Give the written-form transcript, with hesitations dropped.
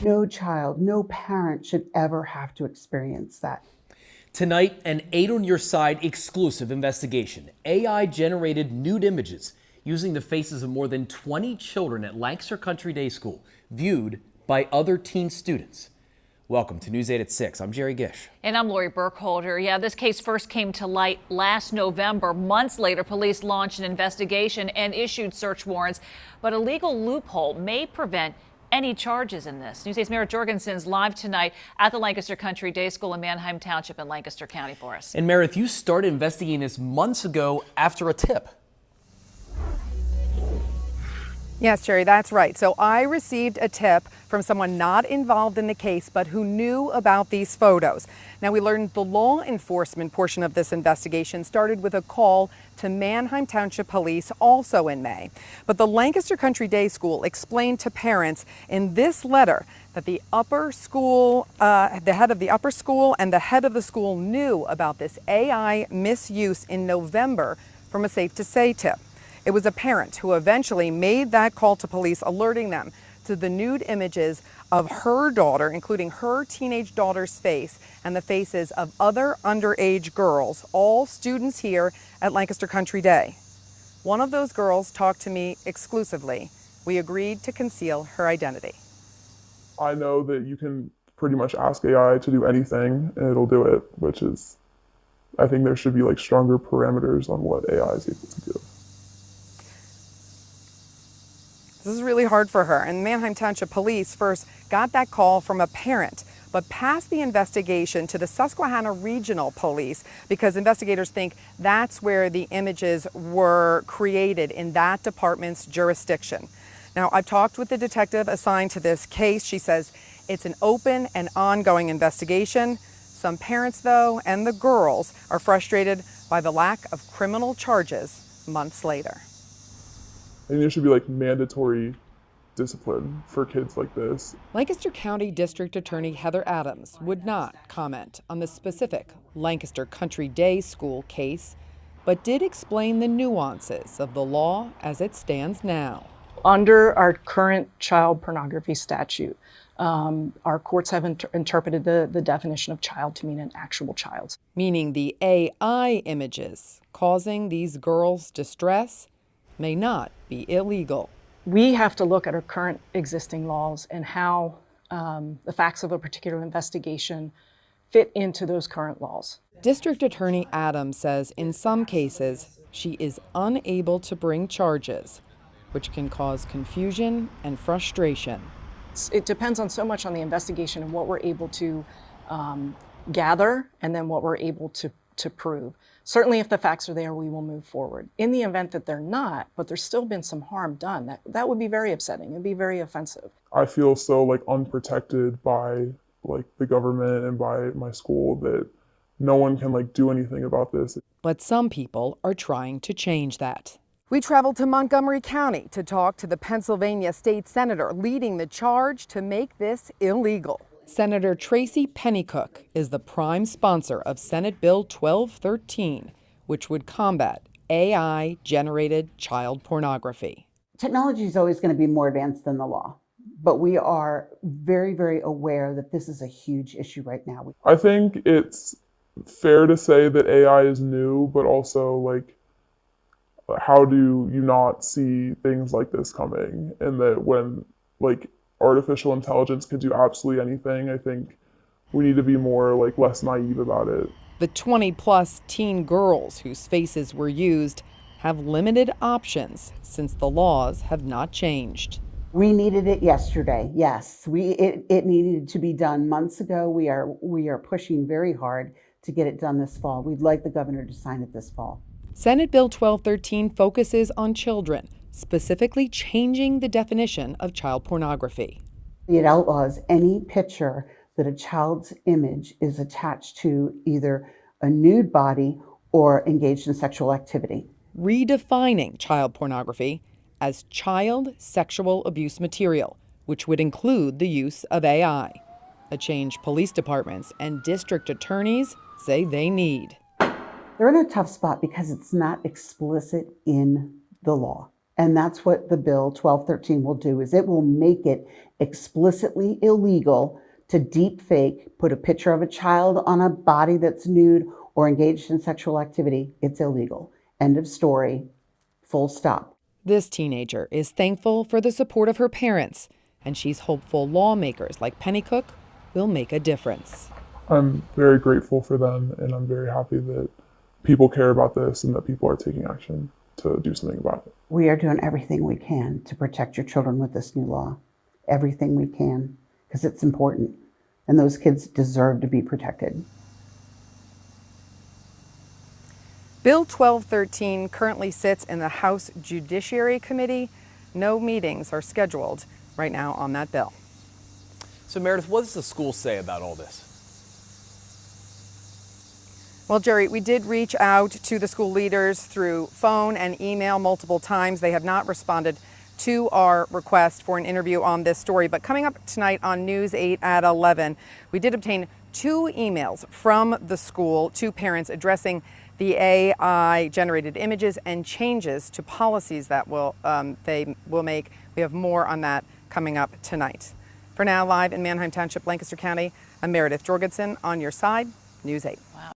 No child, no parent should ever have to experience that. Tonight, an 8 on Your Side exclusive investigation. AI generated nude images using the faces of more than 20 children at Lancaster Country Day School, viewed by other teen students. Welcome to News 8 at 6. I'm Jerry Gish. And I'm Lori Burkholder. Yeah, this case first came to light last November. Months later, police launched an investigation and issued search warrants. But a legal loophole may prevent any charges in this. News 8's Merritt Jorgensen's live tonight at the Lancaster Country Day School in Manheim Township in Lancaster County for us. And Merritt, you started investigating this months ago after a tip. Yes, Jerry, that's right. So I received a tip from someone not involved in the case, but who knew about these photos. Now, we learned the law enforcement portion of this investigation started with a call to Manheim Township Police also in May. But the Lancaster Country Day School explained to parents in this letter that the upper school, the head of the upper school and the head of the school knew about this AI misuse in November from a Safe to Say tip. It was a parent who eventually made that call to police, alerting them to the nude images of her daughter, including her teenage daughter's face and the faces of other underage girls, all students here at Lancaster Country Day. One of those girls talked to me exclusively. We agreed to conceal her identity. I know that you can pretty much ask AI to do anything and it'll do it, which is, I think there should be like stronger parameters on what AI is able to do. This is really hard for her. And Manheim Township Police first got that call from a parent, but passed the investigation to the Susquehanna Regional Police because investigators think that's where the images were created, in that department's jurisdiction. Now, I've talked with the detective assigned to this case. She says it's an open and ongoing investigation. Some parents, though, and the girls are frustrated by the lack of criminal charges months later. And there should be like mandatory discipline for kids like this. Lancaster County District Attorney Heather Adams would not comment on the specific Lancaster Country Day School case, but did explain the nuances of the law as it stands now. Under our current child pornography statute, our courts have interpreted the definition of child to mean an actual child. Meaning the AI images causing these girls distress may not be illegal. We have to look at our current existing laws and how the facts of a particular investigation fit into those current laws. District Attorney Adams says in some cases she is unable to bring charges, which can cause confusion and frustration. It depends on so much on the investigation and what we're able to gather and then what we're able to prove. Certainly if the facts are there, we will move forward. In the event that they're not, but there's still been some harm done, that would be very upsetting. It'd be very offensive. I feel so like unprotected by like the government and by my school that no one can like do anything about this. But some people are trying to change that. We traveled to Montgomery County to talk to the Pennsylvania state senator leading the charge to make this illegal. Senator Tracy Pennycook is the prime sponsor of Senate Bill 1213, which would combat AI-generated child pornography. Technology is always going to be more advanced than the law, but we are very, very aware that this is a huge issue right now. I think it's fair to say that AI is new, but also like, how do you not see things like this coming? And that when like artificial intelligence can do absolutely anything, I think we need to be more like less naive about it. The 20-plus teen girls whose faces were used have limited options since the laws have not changed. We needed it yesterday. Yes, it needed to be done months ago. We are pushing very hard to get it done this fall. We'd like the governor to sign it this fall. Senate Bill 1213 focuses on children, specifically changing the definition of child pornography. It outlaws any picture that a child's image is attached to either a nude body or engaged in sexual activity. Redefining child pornography as child sexual abuse material, which would include the use of AI, a change police departments and district attorneys say they need. They're in a tough spot because it's not explicit in the law. And that's what the bill 1213 will do, is it will make it explicitly illegal to deep fake, put a picture of a child on a body that's nude or engaged in sexual activity. It's illegal. End of story. Full stop. This teenager is thankful for the support of her parents, and she's hopeful lawmakers like Penny Cook will make a difference. I'm very grateful for them, and I'm very happy that people care about this and that people are taking action to do something about it. We are doing everything we can to protect your children with this new law. Everything we can, because it's important. And those kids deserve to be protected. Bill 1213 currently sits in the House Judiciary Committee. No meetings are scheduled right now on that bill. So Meredith, what does the school say about all this? Well, Jerry, we did reach out to the school leaders through phone and email multiple times. They have not responded to our request for an interview on this story. But coming up tonight on News 8 at 11, we did obtain 2 emails from the school to parents addressing the AI-generated images and changes to policies that they will make. We have more on that coming up tonight. For now, live in Manheim Township, Lancaster County, I'm Meredith Jorgensen on your side, News 8. Wow.